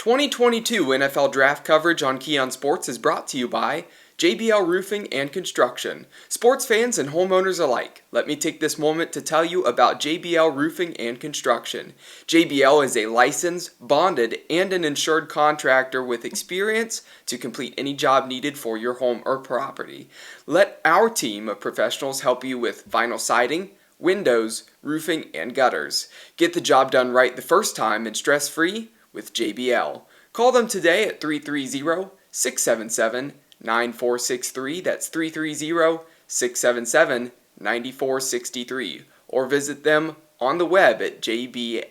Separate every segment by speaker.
Speaker 1: 2022 NFL Draft coverage on Keon Sports is brought to you by JBL Roofing and Construction. Sports fans and homeowners alike, let me take this moment to tell you about JBL Roofing and Construction. JBL is a licensed, bonded, and an insured contractor with experience to complete any job needed for your home or property. Let our team of professionals help you with vinyl siding, windows, roofing, and gutters. Get the job done right the first time and stress-free with JBL. Call them today at 330-677-9463. That's 330-677-9463. Or visit them on the web at jblrc.com.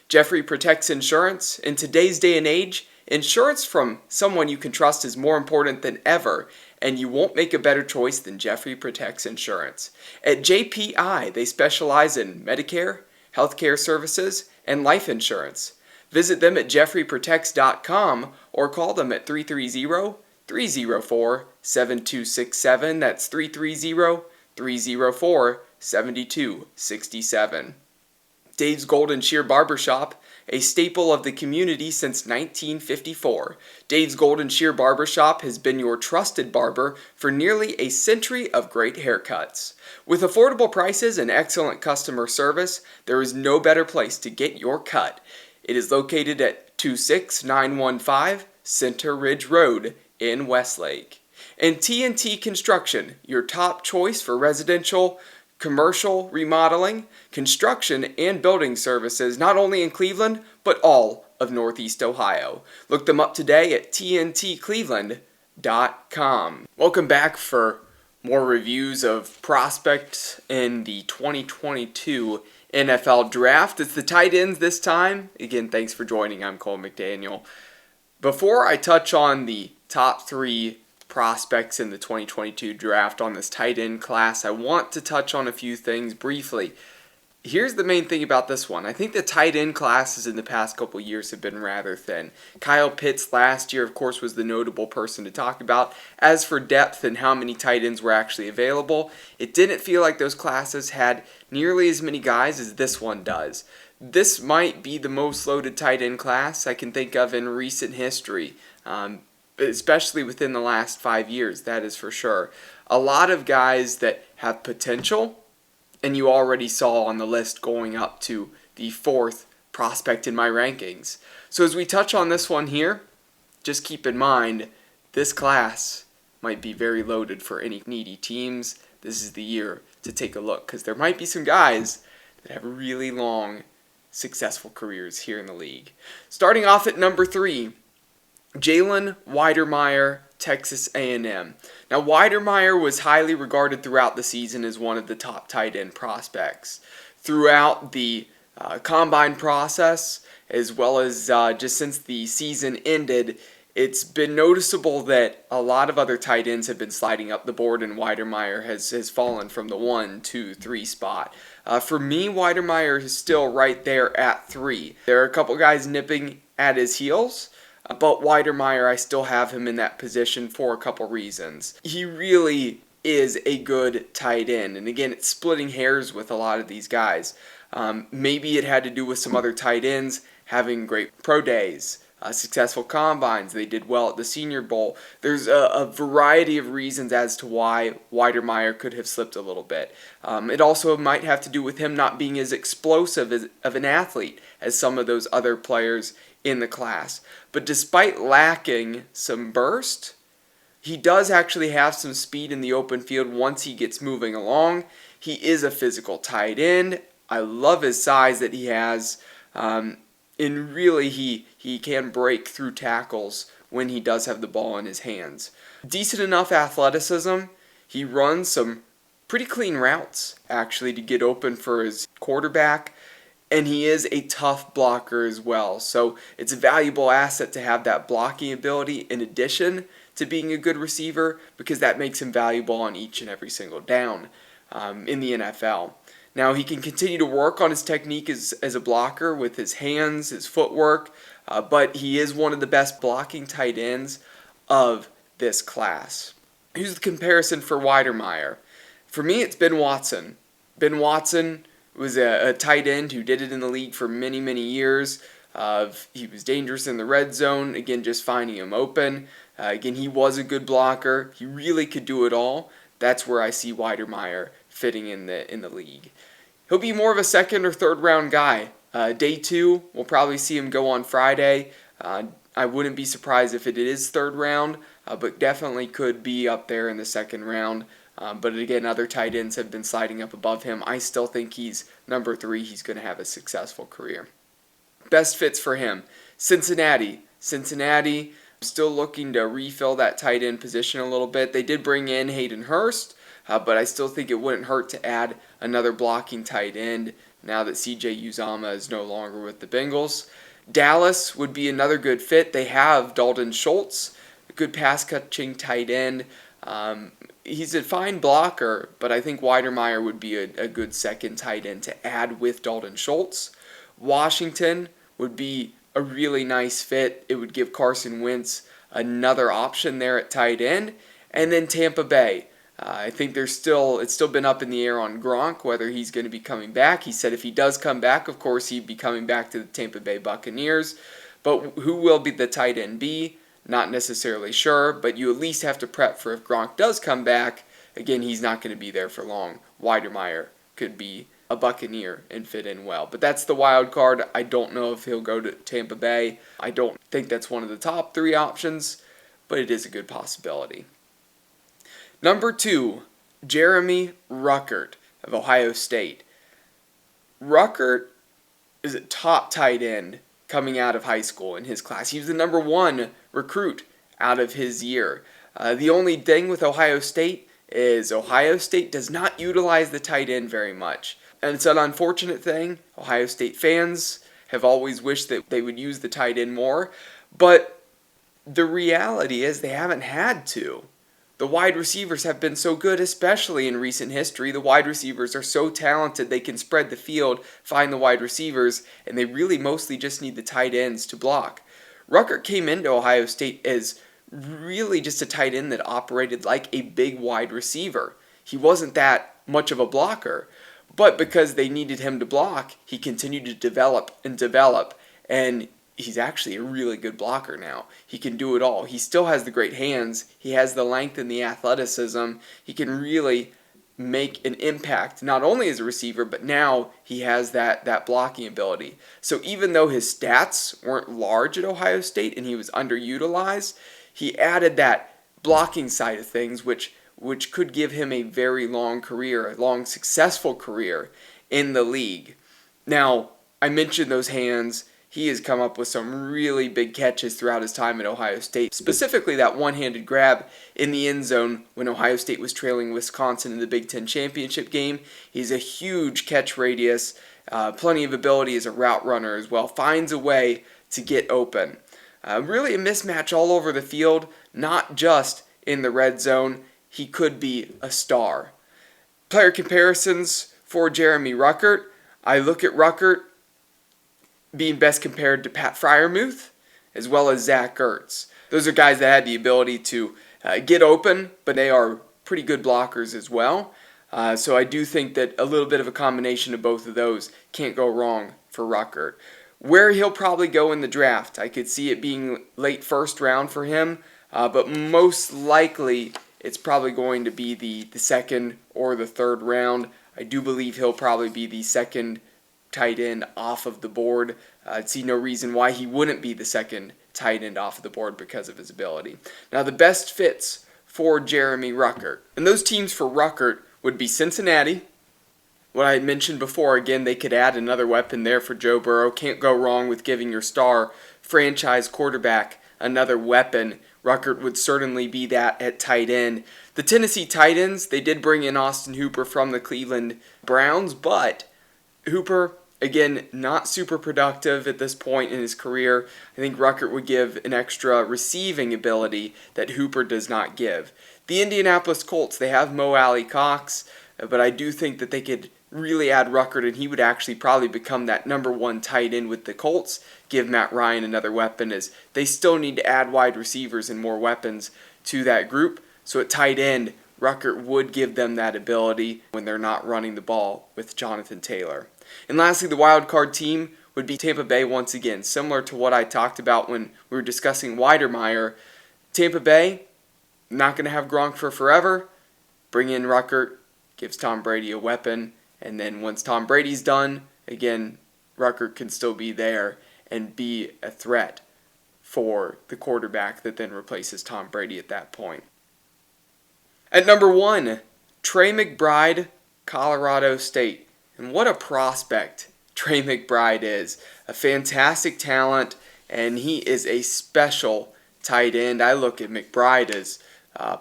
Speaker 1: Jeffrey Protects Insurance. In today's day and age, insurance from someone you can trust is more important than ever, and you won't make a better choice than Jeffrey Protects Insurance. At JPI, they specialize in Medicare, healthcare services, and life insurance. Visit them at jeffreyprotects.com or call them at 330-304-7267. That's 330-304-7267. Dave's Golden Shear Barbershop, a staple of the community since 1954. Dave's Golden Shear Barbershop has been your trusted barber for nearly a century of great haircuts. With affordable prices and excellent customer service, there is no better place to get your cut. It is located at 26915 Center Ridge Road in Westlake. And TNT Construction, your top choice for residential, commercial remodeling, construction, and building services, not only in Cleveland, but all of Northeast Ohio. Look them up today at tntcleveland.com. Welcome back for more reviews of prospects in the 2022 NFL Draft. It's the tight ends this time. Again, thanks for joining. I'm Cole McDaniel. Before I touch on the top three prospects in the 2022 draft on this tight end class, I want to touch on a few things briefly. Here's the main thing about this one. I think the tight end classes in the past couple years have been rather thin. Kyle Pitts last year, of course, was the notable person to talk about. As for depth and how many tight ends were actually available, it didn't feel like those classes had nearly as many guys as this one does. This might be the most loaded tight end class I can think of in recent history. Especially within the last 5 years, that is for sure. A lot of guys that have potential, and you already saw on the list going up to the fourth prospect in my rankings. So as we touch on this one here, just keep in mind, this class might be very loaded for any needy teams. This is the year to take a look, because there might be some guys that have really long, successful careers here in the league. Starting off at number 3, Jalen Weidermeier, Texas A&M. Now, Weidermeier was highly regarded throughout the season as one of the top tight end prospects. Throughout the combine process, as well as just since the season ended, it's been noticeable that a lot of other tight ends have been sliding up the board, and Weidermeier has fallen from the 1, 2, 3 spot. For me, Weidermeier is still right there at 3. There are a couple guys nipping at his heels, but Weidermeier, I still have him in that position for a couple reasons. He really is a good tight end, and again, it's splitting hairs with a lot of these guys. Maybe it had to do with some other tight ends having great pro days, successful combines. They did well at the Senior Bowl. There's a variety of reasons as to why Weidermeier could have slipped a little bit. It also might have to do with him not being as explosive of an athlete as some of those other players in the class. But despite lacking some burst, he does actually have some speed in the open field once he gets moving along. He is a physical tight end. I love his size that he has. And really, he can break through tackles when he does have the ball in his hands. Decent enough athleticism. He runs some pretty clean routes, actually, to get open for his quarterback. And he is a tough blocker as well. So it's a valuable asset to have that blocking ability in addition to being a good receiver, because that makes him valuable on each and every single down in the NFL. Now, he can continue to work on his technique as a blocker with his hands, his footwork, but he is one of the best blocking tight ends of this class. Here's the comparison for Weidermeier. For me, it's Ben Watson. Ben Watson was a tight end who did it in the league for many, many years. He was dangerous in the red zone, again, just finding him open. Again, he was a good blocker. He really could do it all. That's where I see Weidermeier fitting in the league. He'll be more of a second or third round guy. Day 2, we'll probably see him go on Friday. I wouldn't be surprised if it is third round, but definitely could be up there in the second round. But again, other tight ends have been sliding up above him. I still think he's number 3. He's going to have a successful career. Best fits for him. Cincinnati, still looking to refill that tight end position a little bit. They did bring in Hayden Hurst, but I still think it wouldn't hurt to add another blocking tight end now that C.J. Uzomah is no longer with the Bengals. Dallas would be another good fit. They have Dalton Schultz, a good pass-catching tight end. He's a fine blocker, but I think Weidermeier would be a good second tight end to add with Dalton Schultz. Washington would be a really nice fit. It would give Carson Wentz another option there at tight end. And then Tampa Bay. I think it's still been up in the air on Gronk, whether he's going to be coming back. He said if he does come back, of course, he'd be coming back to the Tampa Bay Buccaneers. But who will be the tight end be? Not necessarily sure, but you at least have to prep for if Gronk does come back. Again, he's not going to be there for long. Weidermeier could be a Buccaneer and fit in well. But that's the wild card. I don't know if he'll go to Tampa Bay. I don't think that's one of the top 3 options, but it is a good possibility. Number 2, Jeremy Ruckert of Ohio State. Ruckert is a top tight end coming out of high school in his class. He was the number 1 recruit out of his year. The only thing with Ohio State is Ohio State does not utilize the tight end very much. And it's an unfortunate thing. Ohio State fans have always wished that they would use the tight end more. But the reality is they haven't had to. The wide receivers have been so good, especially in recent history. The wide receivers are so talented, they can spread the field, find the wide receivers, and they really mostly just need the tight ends to block. Rucker came into Ohio State as really just a tight end that operated like a big wide receiver. He wasn't that much of a blocker, but because they needed him to block, he continued to develop, and he's actually a really good blocker now. He can do it all. He still has the great hands. He has the length and the athleticism. He can really make an impact, not only as a receiver, but now he has that blocking ability. So even though his stats weren't large at Ohio State and he was underutilized, he added that blocking side of things, which could give him a very long career, a long successful career in the league. Now, I mentioned those hands. He has come up with some really big catches throughout his time at Ohio State, specifically that one-handed grab in the end zone when Ohio State was trailing Wisconsin in the Big Ten championship game. He's a huge catch radius, plenty of ability as a route runner as well, finds a way to get open. Really a mismatch all over the field, not just in the red zone. He could be a star. Player comparisons for Jeremy Ruckert. I look at Ruckert being best compared to Pat Freiermuth, as well as Zach Ertz. Those are guys that had the ability to get open, but they are pretty good blockers as well. So I do think that a little bit of a combination of both of those can't go wrong for Ruckert. Where he'll probably go in the draft, I could see it being late first round for him, but most likely it's probably going to be the second or the third round. I do believe he'll probably be the second tight end off of the board. I'd see no reason why he wouldn't be the second tight end off of the board because of his ability. Now the best fits for Jeremy Ruckert, and those teams for Ruckert would be Cincinnati. What I had mentioned before, again, they could add another weapon there for Joe Burrow. Can't go wrong with giving your star franchise quarterback another weapon. Ruckert would certainly be that at tight end. The Tennessee Titans, they did bring in Austin Hooper from the Cleveland Browns, but Hooper, again, not super productive at this point in his career. I think Ruckert would give an extra receiving ability that Hooper does not give. The Indianapolis Colts, they have Mo Alley Cox, but I do think that they could really add Ruckert, and he would actually probably become that number 1 tight end with the Colts, give Matt Ryan another weapon, as they still need to add wide receivers and more weapons to that group. So at tight end, Ruckert would give them that ability when they're not running the ball with Jonathan Taylor. And lastly, the wild card team would be Tampa Bay once again. Similar to what I talked about when we were discussing Weidermeier. Tampa Bay, not going to have Gronk for forever. Bring in Ruckert, gives Tom Brady a weapon, and then once Tom Brady's done, again, Rucker can still be there and be a threat for the quarterback that then replaces Tom Brady at that point. At number 1, Trey McBride, Colorado State. And what a prospect Trey McBride is. A fantastic talent, and he is a special tight end. I look at McBride as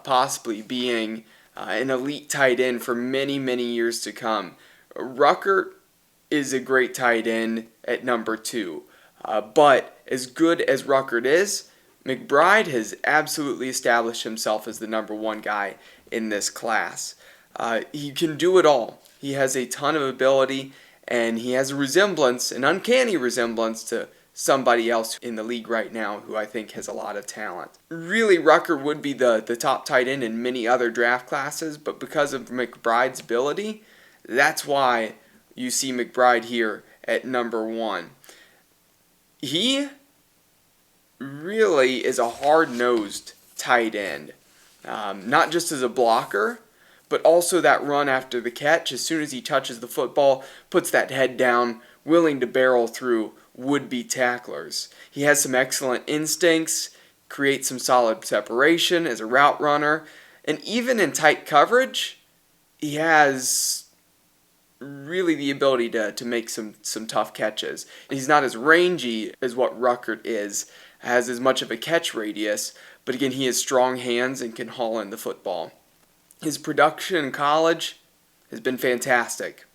Speaker 1: possibly being an elite tight end for many, many years to come. Rucker is a great tight end at number 2. But as good as Ruckert is, McBride has absolutely established himself as the number 1 guy in this class. He can do it all. He has a ton of ability, and he has a resemblance, an uncanny resemblance to somebody else in the league right now who I think has a lot of talent. Really, Rucker would be the top tight end in many other draft classes, but because of McBride's ability, that's why you see McBride here at number 1. He really is a hard-nosed tight end, not just as a blocker, but also that run after the catch. As soon as he touches the football, puts that head down, willing to barrel through would-be tacklers. He has some excellent instincts, creates some solid separation as a route runner, and even in tight coverage, he has really the ability to make some tough catches. He's not as rangy as what Ruckert is, has as much of a catch radius, but again, he has strong hands and can haul in the football. His production in college has been fantastic.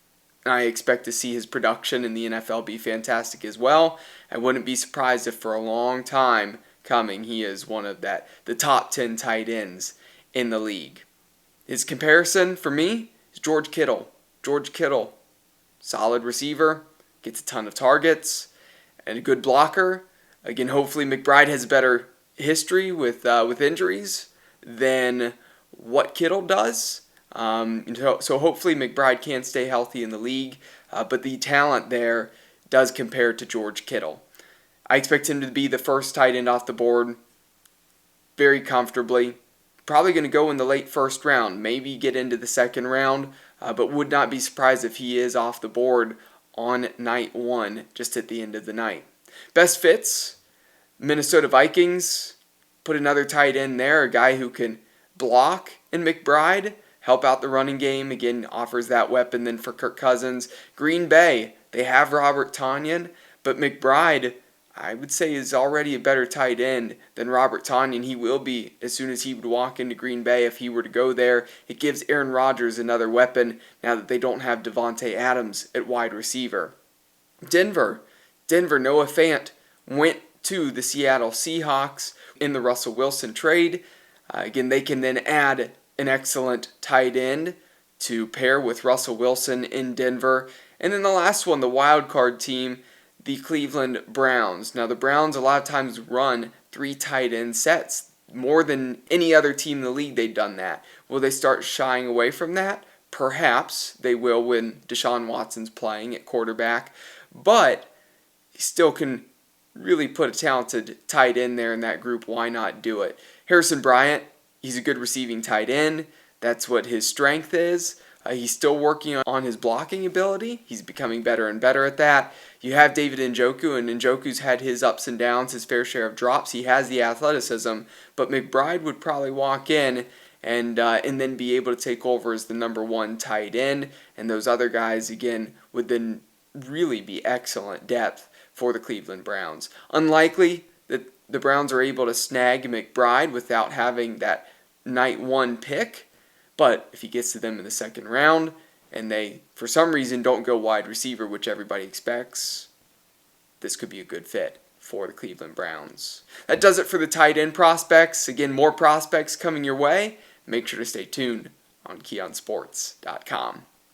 Speaker 1: I expect to see his production in the NFL be fantastic as well. I wouldn't be surprised if for a long time coming he is one of the top 10 tight ends in the league. His comparison for me is George Kittle. George Kittle, solid receiver, gets a ton of targets, and a good blocker. Again, hopefully McBride has a better history with injuries than what Kittle does. So hopefully McBride can stay healthy in the league, but the talent there does compare to George Kittle. I expect him to be the first tight end off the board very comfortably. Probably going to go in the late first round, maybe get into the second round, but would not be surprised if he is off the board on night 1, just at the end of the night. Best fits, Minnesota Vikings, put another tight end there, a guy who can block in McBride, help out the running game, again, offers that weapon then for Kirk Cousins. Green Bay, they have Robert Tonyan, but McBride, I would say, is already a better tight end than Robert Tonyan. He will be as soon as he would walk into Green Bay if he were to go there. It gives Aaron Rodgers another weapon now that they don't have Devontae Adams at wide receiver. Denver, Noah Fant went to the Seattle Seahawks in the Russell Wilson trade. Again, they can then add an excellent tight end to pair with Russell Wilson in Denver. And then the last one, the wild card team, the Cleveland Browns. Now, the Browns a lot of times run 3 tight end sets. More than any other team in the league, they've done that. Will they start shying away from that? Perhaps they will when Deshaun Watson's playing at quarterback. But he still can really put a talented tight end there in that group. Why not do it? Harrison Bryant, he's a good receiving tight end. That's what his strength is. He's still working on his blocking ability. He's becoming better and better at that. You have David Njoku, and Njoku's had his ups and downs, his fair share of drops. He has the athleticism, but McBride would probably walk in and then be able to take over as the number 1 tight end, and those other guys, again, would then really be excellent depth for the Cleveland Browns. Unlikely that the Browns are able to snag McBride without having that night 1 pick, but if he gets to them in the second round and they, for some reason, don't go wide receiver, which everybody expects, this could be a good fit for the Cleveland Browns. That does it for the tight end prospects. Again, more prospects coming your way. Make sure to stay tuned on KeonSports.com.